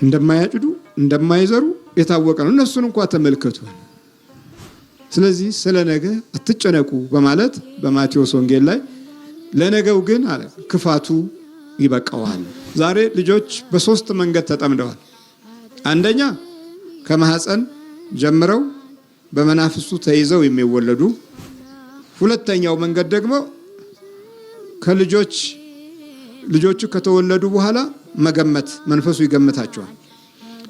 እንደማያጭዱ እንደማይዘሩ የታወቀ ነው። እነሱን እንኳን ተመልከቱ። ስለዚህ ስለ ነገ አትጨነቁ በማለት በማቴዎስ ወንጌል ላይ ለነገው ግን አለ ክፋቱ ይበቃዋል። ዛሬ ልጆች በሶስት መንገድ ተጠምደዋል። አንደኛ ከማህፀን ጀምረው በመናፍስቱ ተይዘው የሚወለዱ፣ ሁለተኛው መንገድ ደግሞ ልጆቹ ከተወለዱ በኋላ መገመት መንፈሱ ይገምታቸዋል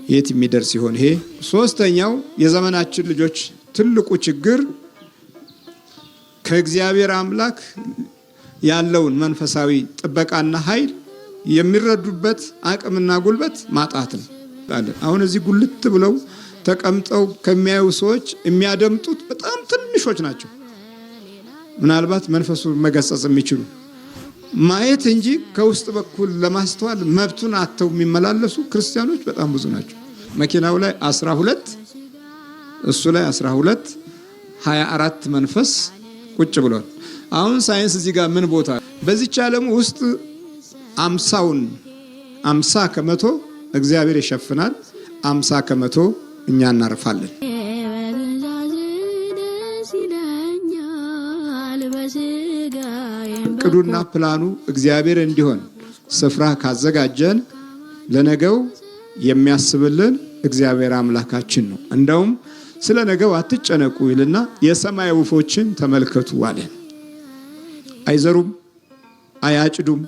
የት የሚደርስ ይሆን ይሄ። ሶስተኛው የዘመናችን ልጆች ትልቁ ችግር ከእግዚአብሔር አምላክ ያለውን መንፈሳዊ ጥበቃና ኃይል የሚረዱበት አቅምና ጉልበት ማጣት ነው። አሁን እዚህ ጉልት ብለው ተቀምጠው ከሚያዩ ሰዎች የሚያደምጡት በጣም ትንሾች ናቸው። ምናልባት መንፈሱ መገሰጽ የሚችሉ ማየት እንጂ ከውስጥ በኩል ለማስተዋል መብቱን አጥተው የሚመላለሱ ክርስቲያኖች በጣም ብዙ ናቸው። መኪናው ላይ 12 እሱ ላይ 12 24 መንፈስ ቁጭ ብሏል። አሁን ሳይንስ እዚህ ጋር ምን ቦታ በዚህች ዓለም ውስጥ 50 ከመቶ እግዚአብሔር ይሸፍናል፣ 50 ከመቶ እኛ እናርፋለን። እቅዱና ፕላኑ እግዚአብሔር እንዲሆን ስፍራ ካዘጋጀን ለነገው የሚያስብልን እግዚአብሔር አምላካችን ነው። እንደውም ስለ ነገው አትጨነቁ ይልና የሰማይ ወፎችን ተመልከቱ አለ። አይዘሩም አያጭዱም፣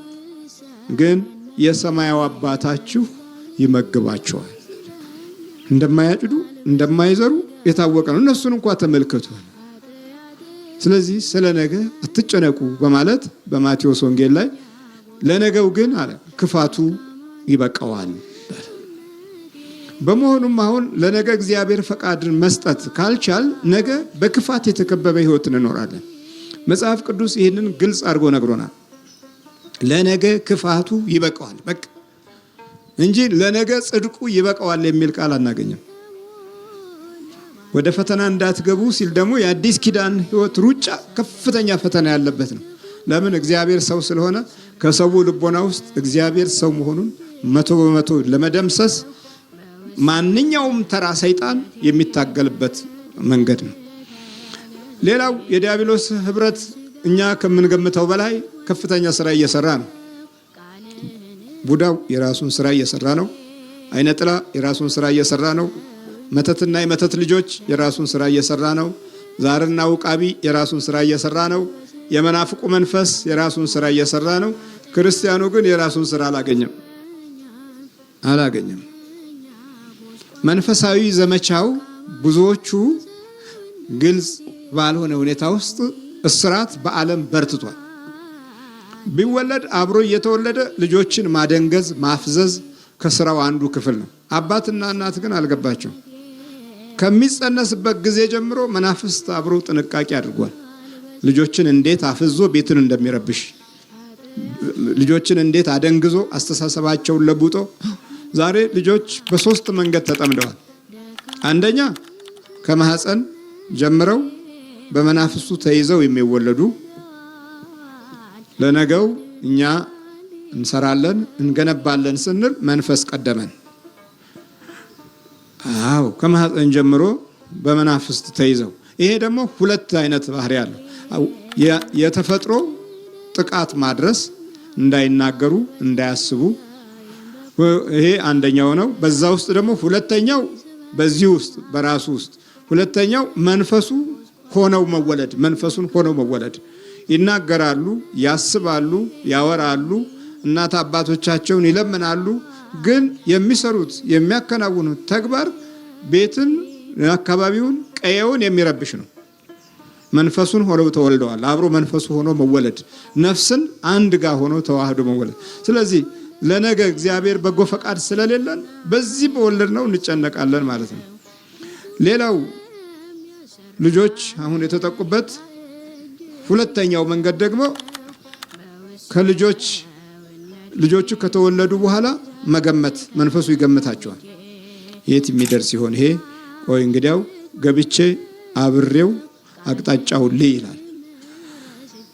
ግን የሰማያዊ አባታችሁ ይመግባቸዋል። እንደማያጭዱ እንደማይዘሩ የታወቀ ነው። እነሱን እንኳን ተመልከቱ። ስለዚህ ስለ ነገ አትጨነቁ በማለት በማቴዎስ ወንጌል ላይ ለነገው ግን አለ ክፋቱ ይበቃዋል። በመሆኑም አሁን ለነገ እግዚአብሔር ፈቃድን መስጠት ካልቻል ነገ በክፋት የተከበበ ህይወት እንኖራለን። መጽሐፍ ቅዱስ ይህንን ግልጽ አድርጎ ነግሮናል። ለነገ ክፋቱ ይበቃዋል በቃ እንጂ ለነገ ጽድቁ ይበቃዋል የሚል ቃል አናገኝም። ወደ ፈተና እንዳትገቡ ሲል ደግሞ የአዲስ ኪዳን ህይወት ሩጫ ከፍተኛ ፈተና ያለበት ነው። ለምን? እግዚአብሔር ሰው ስለሆነ ከሰው ልቦና ውስጥ እግዚአብሔር ሰው መሆኑን 100% ለመደምሰስ ማንኛውም ተራ ሰይጣን የሚታገልበት መንገድ ነው። ሌላው የዲያብሎስ ህብረት እኛ ከምንገምተው በላይ ከፍተኛ ስራ እየሰራ ነው። ቡዳው የራሱን ስራ እየሰራ ነው። አይነጥላ የራሱን ስራ እየሰራ ነው። መተትና የመተት ልጆች የራሱን ስራ እየሰራ ነው። ዛርና ውቃቢ የራሱን ስራ እየሰራ ነው። የመናፍቁ መንፈስ የራሱን ስራ እየሰራ ነው። ክርስቲያኑ ግን የራሱን ስራ አላገኘም። መንፈሳዊ ዘመቻው ብዙዎቹ ግልጽ ባልሆነ ሁኔታ ውስጥ እስራት በዓለም በርትቷል። ቢወለድ አብሮ እየተወለደ ልጆችን ማደንገዝ ማፍዘዝ ከስራው አንዱ ክፍል ነው። አባትና እናት ግን አልገባቸው። ከሚጸነስበት ጊዜ ጀምሮ መናፍስት አብሮ ጥንቃቄ አድርጓል። ልጆችን እንዴት አፍዞ ቤትን እንደሚረብሽ፣ ልጆችን እንዴት አደንግዞ አስተሳሰባቸውን ለቡጦ። ዛሬ ልጆች በሶስት መንገድ ተጠምደዋል። አንደኛ ከማህፀን ጀምረው በመናፍስቱ ተይዘው የሚወለዱ፣ ለነገው እኛ እንሰራለን እንገነባለን ስንል መንፈስ ቀደመን። ከማህፀን ጀምሮ በመናፍስት ተይዘው። ይሄ ደግሞ ሁለት አይነት ባህሪ አለው። የተፈጥሮ ጥቃት ማድረስ፣ እንዳይናገሩ እንዳያስቡ፣ ይሄ አንደኛው ነው። በዛ ውስጥ ደግሞ ሁለተኛው በዚህ ውስጥ በራሱ ውስጥ ሁለተኛው መንፈሱን ሆነው መወለድ። ይናገራሉ፣ ያስባሉ፣ ያወራሉ፣ እናት አባቶቻቸውን ይለምናሉ። ግን የሚሰሩት የሚያከናውኑት ተግባር ቤትን፣ አካባቢውን፣ ቀየውን የሚረብሽ ነው። መንፈሱን ሆነው ተወልደዋል። አብሮ መንፈሱ ሆኖ መወለድ፣ ነፍስን አንድ ጋር ሆኖ ተዋህዶ መወለድ። ስለዚህ ለነገ እግዚአብሔር በጎ ፈቃድ ስለሌለን በዚህ በወለድ ነው እንጨነቃለን ማለት ነው። ሌላው ልጆች አሁን የተጠቁበት ሁለተኛው መንገድ ደግሞ ልጆቹ ከተወለዱ በኋላ መገመት መንፈሱ ይገምታቸዋል የት የሚደርስ ይሆን ይሄ። ቆይ እንግዲያው ገብቼ አብሬው አቅጣጫውን ልይ ይላል።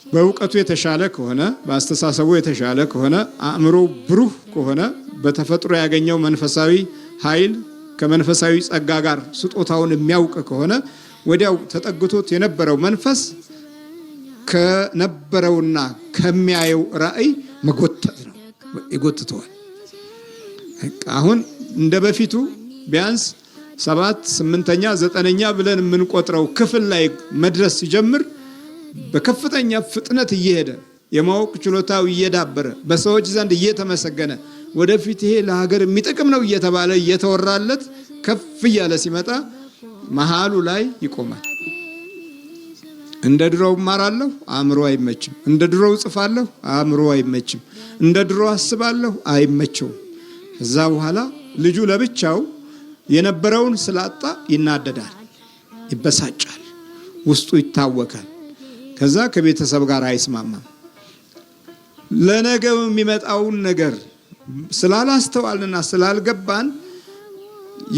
በእውቀቱ የተሻለ ከሆነ በአስተሳሰቡ የተሻለ ከሆነ አእምሮ ብሩህ ከሆነ በተፈጥሮ ያገኘው መንፈሳዊ ኃይል ከመንፈሳዊ ጸጋ ጋር ስጦታውን የሚያውቅ ከሆነ ወዲያው ተጠግቶት የነበረው መንፈስ ከነበረውና ከሚያየው ራእይ መጎተት ነው፣ ይጎትተዋል። አሁን እንደ በፊቱ ቢያንስ 7 8ኛ 9ኛ ብለን የምንቆጥረው ክፍል ላይ መድረስ ሲጀምር በከፍተኛ ፍጥነት እየሄደ የማወቅ ችሎታው እየዳበረ በሰዎች ዘንድ እየተመሰገነ ወደፊት ይሄ ለሀገር የሚጠቅም ነው እየተባለ እየተወራለት ከፍ እያለ ሲመጣ መሃሉ ላይ ይቆማል። እንደ ድሮው እማራለሁ፣ አእምሮ አይመችም። እንደ ድሮው ጽፋለሁ፣ አእምሮ አይመችም። እንደ ድሮው አስባለሁ፣ አይመቸውም። ከዛ በኋላ ልጁ ለብቻው የነበረውን ስላጣ ይናደዳል፣ ይበሳጫል፣ ውስጡ ይታወካል። ከዛ ከቤተሰብ ጋር አይስማማም። ለነገው የሚመጣውን ነገር ስላላስተዋልንና ስላልገባን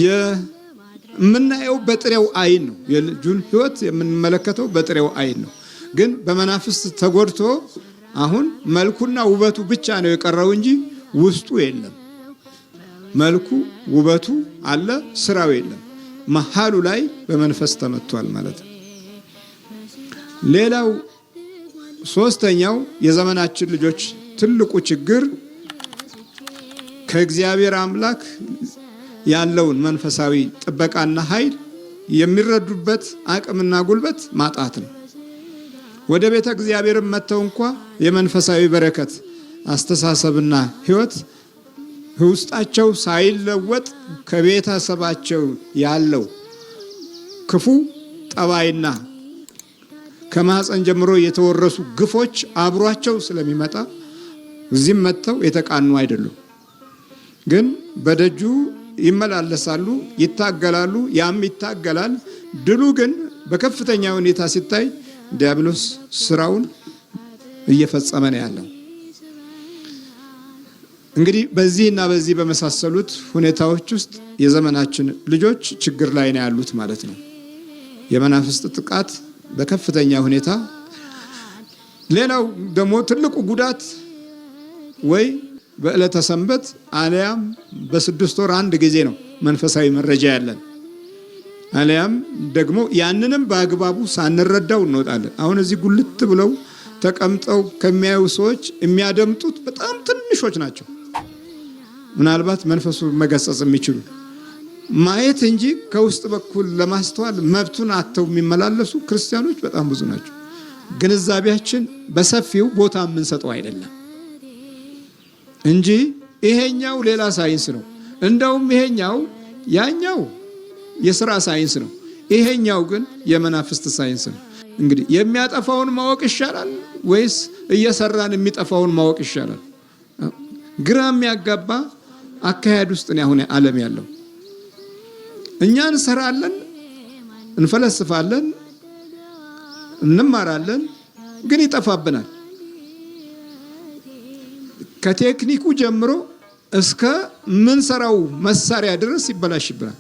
የምናየው በጥሬው አይን ነው። የልጁን ሕይወት የምንመለከተው በጥሬው አይን ነው። ግን በመናፍስት ተጎድቶ አሁን መልኩና ውበቱ ብቻ ነው የቀረው እንጂ ውስጡ የለም። መልኩ ውበቱ አለ፣ ስራው የለም። መሃሉ ላይ በመንፈስ ተመቷል ማለት ነው። ሌላው ሶስተኛው የዘመናችን ልጆች ትልቁ ችግር ከእግዚአብሔር አምላክ ያለውን መንፈሳዊ ጥበቃና ኃይል የሚረዱበት አቅምና ጉልበት ማጣት ነው። ወደ ቤተ እግዚአብሔር መተው እንኳ የመንፈሳዊ በረከት አስተሳሰብና ሕይወት ውስጣቸው ሳይለወጥ ከቤተሰባቸው ያለው ክፉ ጠባይና ከማህፀን ጀምሮ የተወረሱ ግፎች አብሯቸው ስለሚመጣ እዚህም መተው የተቃኑ አይደሉም። ግን በደጁ ይመላለሳሉ፣ ይታገላሉ፣ ያም ይታገላል። ድሉ ግን በከፍተኛ ሁኔታ ሲታይ ዲያብሎስ ስራውን እየፈጸመ ነው ያለው። እንግዲህ በዚህና በዚህ በመሳሰሉት ሁኔታዎች ውስጥ የዘመናችን ልጆች ችግር ላይ ነው ያሉት ማለት ነው። የመናፍስት ጥቃት በከፍተኛ ሁኔታ። ሌላው ደግሞ ትልቁ ጉዳት ወይ በዕለተ ሰንበት አለያም በ6 ወር አንድ ጊዜ ነው መንፈሳዊ መረጃ ያለን፣ አለያም ደግሞ ያንንም በአግባቡ ሳንረዳው እንወጣለን። አሁን እዚህ ጉልት ብለው ተቀምጠው ከሚያዩ ሰዎች የሚያደምጡት በጣም ትንሾች ናቸው። ምናልባት መንፈሱ መገሰጽ የሚችሉ ማየት እንጂ ከውስጥ በኩል ለማስተዋል መብቱን አጥተው የሚመላለሱ ክርስቲያኖች በጣም ብዙ ናቸው። ግንዛቤያችን በሰፊው ቦታ የምንሰጠው አይደለም እንጂ ይሄኛው ሌላ ሳይንስ ነው። እንደውም ይሄኛው ያኛው የሥራ ሳይንስ ነው፣ ይሄኛው ግን የመናፍስት ሳይንስ ነው። እንግዲህ የሚያጠፋውን ማወቅ ይሻላል ወይስ እየሰራን የሚጠፋውን ማወቅ ይሻላል? ግራ የሚያጋባ አካሄድ ውስጥ ነው አሁን ዓለም ያለው። እኛ እንሰራለን፣ እንፈለስፋለን፣ እንማራለን፣ ግን ይጠፋብናል። ከቴክኒኩ ጀምሮ እስከ ምንሰራው መሳሪያ ድረስ ይበላሽብናል።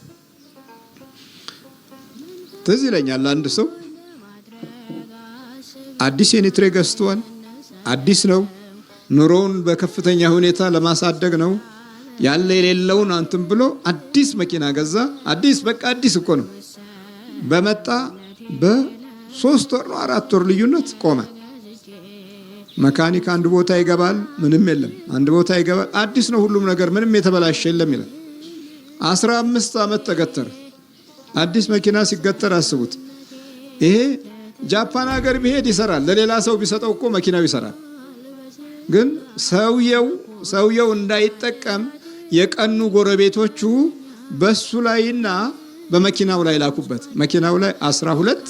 ትዝ ይለኛል አንድ ሰው አዲስ የኔትሬ ገዝቷል። አዲስ ነው፣ ኑሮውን በከፍተኛ ሁኔታ ለማሳደግ ነው። ያለ የሌለውን አንተም ብሎ አዲስ መኪና ገዛ። አዲስ በቃ አዲስ እኮ ነው። በመጣ በ3 ወር ነው 4 ወር ልዩነት ቆመ። መካኒክ አንድ ቦታ ይገባል፣ ምንም የለም። አንድ ቦታ ይገባል፣ አዲስ ነው ሁሉም ነገር፣ ምንም የተበላሸ የለም ይላል። 15 ዓመት ተገተረ። አዲስ መኪና ሲገተር አስቡት። ይሄ ጃፓን ሀገር ቢሄድ ይሰራል፣ ለሌላ ሰው ቢሰጠው እኮ መኪናው ይሰራል። ግን ሰውየው እንዳይጠቀም የቀኑ ጎረቤቶቹ በሱ ላይና በመኪናው ላይ ላኩበት። መኪናው ላይ 12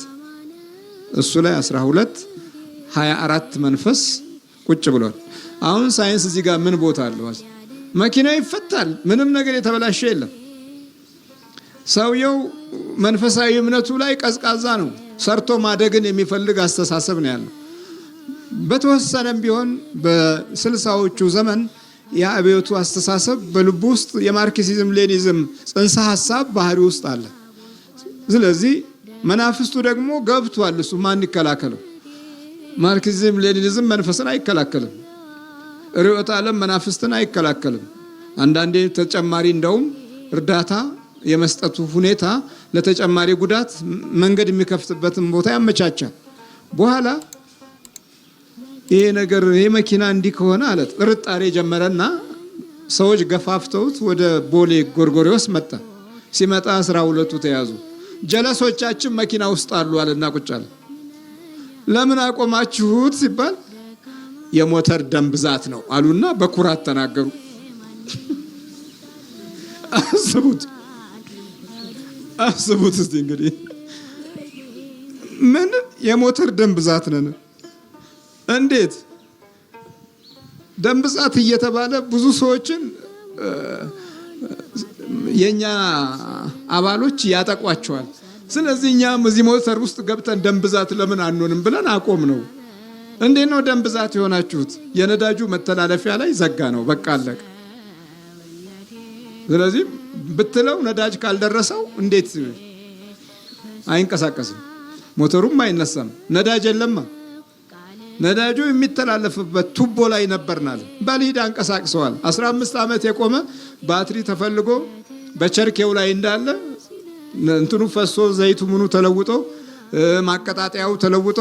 እሱ ላይ 12 24 መንፈስ ቁጭ ብሏል። አሁን ሳይንስ እዚህ ጋር ምን ቦታ አለው? መኪናው ይፈታል፣ ምንም ነገር የተበላሸ የለም። ሰውየው መንፈሳዊ እምነቱ ላይ ቀዝቃዛ ነው። ሰርቶ ማደግን የሚፈልግ አስተሳሰብ ነው ያለው። በተወሰነም ቢሆን በ60ዎቹ ዘመን የአብዮቱ አስተሳሰብ በልቡ ውስጥ የማርክሲዝም ሌኒዝም ጽንሰ ሐሳብ ባህሪ ውስጥ አለ። ስለዚህ መናፍስቱ ደግሞ ገብቷል። እሱ ማን ይከላከለው? ማርክሲዝም ሌኒዝም መንፈስን አይከላከልም። ርዕዮተ ዓለም መናፍስትን አይከላከልም። አንዳንዴ ተጨማሪ እንደውም እርዳታ የመስጠቱ ሁኔታ ለተጨማሪ ጉዳት መንገድ የሚከፍትበትን ቦታ ያመቻቻል። በኋላ ይሄ መኪና እንዲህ ከሆነ አለ ጥርጣሬ ጀመረና ሰዎች ገፋፍተውት ወደ ቦሌ ጎርጎሪዎስ መጣ። ሲመጣ 12ቱ ተያዙ። ጀለሶቻችን መኪና ውስጥ አሉ አለና ቁጭ አለ። ለምን አቆማችሁት ሲባል የሞተር ደም ብዛት ነው አሉና በኩራት ተናገሩ። አስቡት እስቲ እንግዲህ ምን የሞተር ደም ብዛት ነን? እንዴት ደም ብዛት እየተባለ ብዙ ሰዎችን የኛ አባሎች ያጠቋቸዋል። ስለዚህ እኛም እዚህ ሞተር ውስጥ ገብተን ደም ብዛት ለምን አንሆንም ብለን አቆም ነው። እንዴት ነው ደም ብዛት የሆናችሁት? የነዳጁ መተላለፊያ ላይ ዘጋ ነው፣ በቃ አለቀ። ስለዚህ ብትለው ነዳጅ ካልደረሰው እንዴት አይንቀሳቀስም? ሞተሩም አይነሳም። ነዳጅ የለማ። ነዳጁ የሚተላለፍበት ቱቦ ላይ ነበርናል። በሊድ አንቀሳቅሰዋል። 15 ዓመት የቆመ ባትሪ ተፈልጎ በቸርኬው ላይ እንዳለ እንትኑ ፈሶ ዘይቱ ምኑ ተለውጦ ማቀጣጠያው ተለውጦ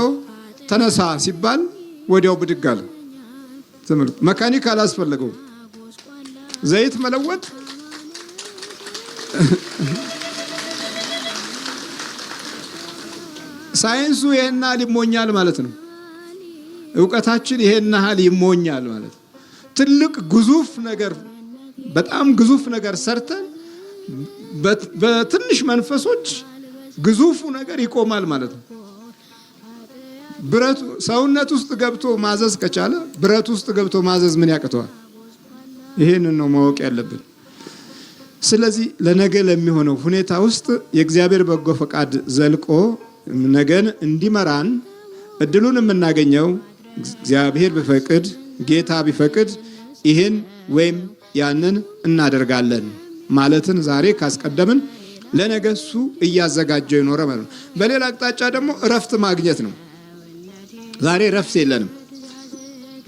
ተነሳ ሲባል ወዲያው ብድግ አለ። ትምህርት መካኒክ አላስፈልገው። ዘይት መለወጥ ሳይንሱ ይሄን ያህል ይሞኛል ማለት ነው። እውቀታችን ይሄን ያህል ይሞኛል ማለት ነው። ትልቅ ግዙፍ ነገር በጣም ግዙፍ ነገር ሰርተን በትንሽ መንፈሶች ግዙፉ ነገር ይቆማል ማለት ነው። ብረቱ ሰውነት ውስጥ ገብቶ ማዘዝ ከቻለ ብረት ውስጥ ገብቶ ማዘዝ ምን ያቅተዋል? ይሄንን ነው ማወቅ ያለብን። ስለዚህ ለነገ ለሚሆነው ሁኔታ ውስጥ የእግዚአብሔር በጎ ፈቃድ ዘልቆ ነገን እንዲመራን እድሉን የምናገኘው እግዚአብሔር ቢፈቅድ ጌታ ቢፈቅድ ይሄን ወይም ያንን እናደርጋለን ማለትን ዛሬ ካስቀደምን ለነገሱ እያዘጋጀው ይኖረ ማለት ነው። በሌላ አቅጣጫ ደግሞ እረፍት ማግኘት ነው። ዛሬ እረፍት የለንም።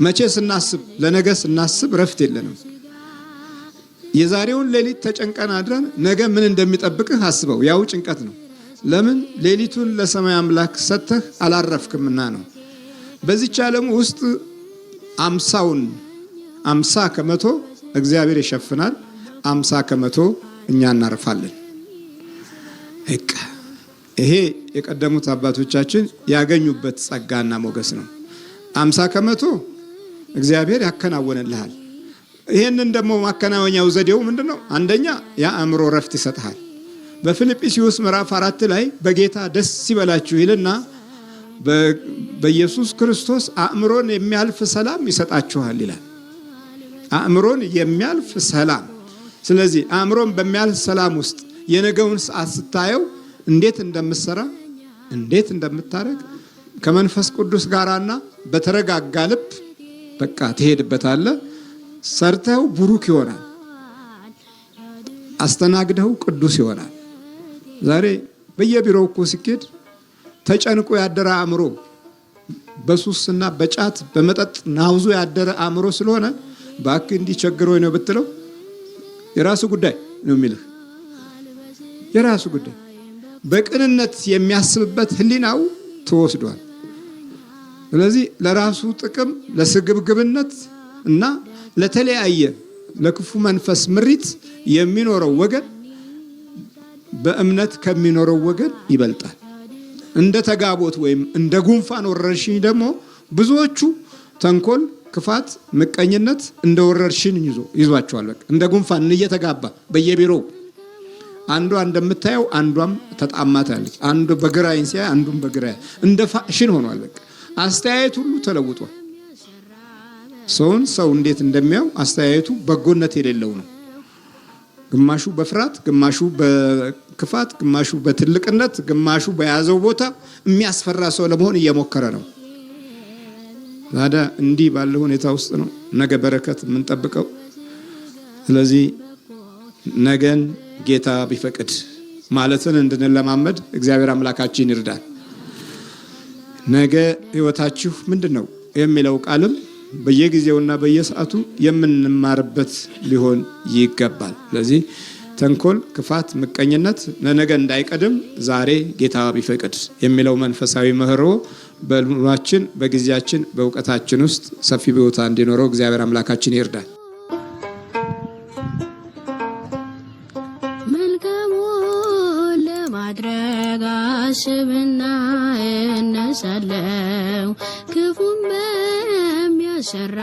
መቼ ስናስብ ለነገ ስናስብ እረፍት የለንም። የዛሬውን ሌሊት ተጨንቀን አድረን ነገ ምን እንደሚጠብቅህ አስበው። ያው ጭንቀት ነው። ለምን ሌሊቱን ለሰማይ አምላክ ሰጥተህ አላረፍክምና ነው። በዚህች ዓለም ውስጥ 50% እግዚአብሔር ይሸፍናል፣ 50% እኛ እናርፋለን። ይሄ የቀደሙት አባቶቻችን ያገኙበት ጸጋና ሞገስ ነው። 50% እግዚአብሔር ያከናወነልሃል። ይሄንን ደግሞ ማከናወኛው ዘዴው ምንድነው? አንደኛ የአእምሮ ረፍት ይሰጣል። በፊልጵስዩስ ምዕራፍ 4 ላይ በጌታ ደስ ይበላችሁ ይልና በኢየሱስ ክርስቶስ አእምሮን የሚያልፍ ሰላም ይሰጣችኋል ይላል። አእምሮን የሚያልፍ ሰላም። ስለዚህ አእምሮን በሚያልፍ ሰላም ውስጥ የነገውን ሰዓት ስታየው እንዴት እንደምትሰራ እንዴት እንደምታረግ ከመንፈስ ቅዱስ ጋራና በተረጋጋ ልብ በቃ ትሄድበታለህ። ሰርተው ቡሩክ ይሆናል። አስተናግደው ቅዱስ ይሆናል። ዛሬ በየቢሮው እኮ ሲኬድ ተጨንቆ ያደረ አእምሮ በሱስና በጫት በመጠጥ ናውዞ ያደረ አእምሮ ስለሆነ ባክ እንዲቸግረው ነው ብትለው የራሱ ጉዳይ ነው የሚልህ። የራሱ ጉዳይ። በቅንነት የሚያስብበት ህሊናው ተወስዷል። ስለዚህ ለራሱ ጥቅም ለስግብግብነት እና ለተለያየ ለክፉ መንፈስ ምሪት የሚኖረው ወገን በእምነት ከሚኖረው ወገን ይበልጣል። እንደ ተጋቦት ወይም እንደ ጉንፋን ወረርሽኝ ደግሞ ብዙዎቹ ተንኮል፣ ክፋት፣ ምቀኝነት እንደ ወረርሽኝ ይዟቸዋል። በቃ እንደ ጉንፋን እየተጋባ በየቢሮው አንዷ እንደምታየው አንዷም ተጣማታለች። አንዱ በግራይን ሲያ አንዱም በግራይ እንደ ፋሽን ሆኗል። በቃ አስተያየት ሁሉ ተለውጧል። ሰው እንዴት እንደሚያው አስተያየቱ በጎነት የሌለው ነው። ግማሹ በፍርሃት፣ ግማሹ በክፋት፣ ግማሹ በትልቅነት፣ ግማሹ በያዘው ቦታ የሚያስፈራ ሰው ለመሆን እየሞከረ ነው። ታዲያ እንዲህ ባለ ሁኔታ ውስጥ ነው ነገ በረከት የምንጠብቀው። ስለዚህ ነገን ጌታ ቢፈቅድ ማለትን እንድንለማመድ እግዚአብሔር አምላካችን ይርዳል። ነገ ህይወታችሁ ምንድነው የሚለው ቃልም በየጊዜውና በየሰዓቱ የምንማርበት ሊሆን ይገባል። ስለዚህ ተንኮል፣ ክፋት፣ ምቀኝነት ለነገ እንዳይቀድም ዛሬ ጌታ ቢፈቅድ የሚለው መንፈሳዊ ምህሮ በልባችን፣ በጊዜያችን፣ በእውቀታችን ውስጥ ሰፊ ቦታ እንዲኖረው እግዚአብሔር አምላካችን ይርዳል። መልካሙን ለማድረግ አስብና እነሳለሁ ክፉም በሚያሰራ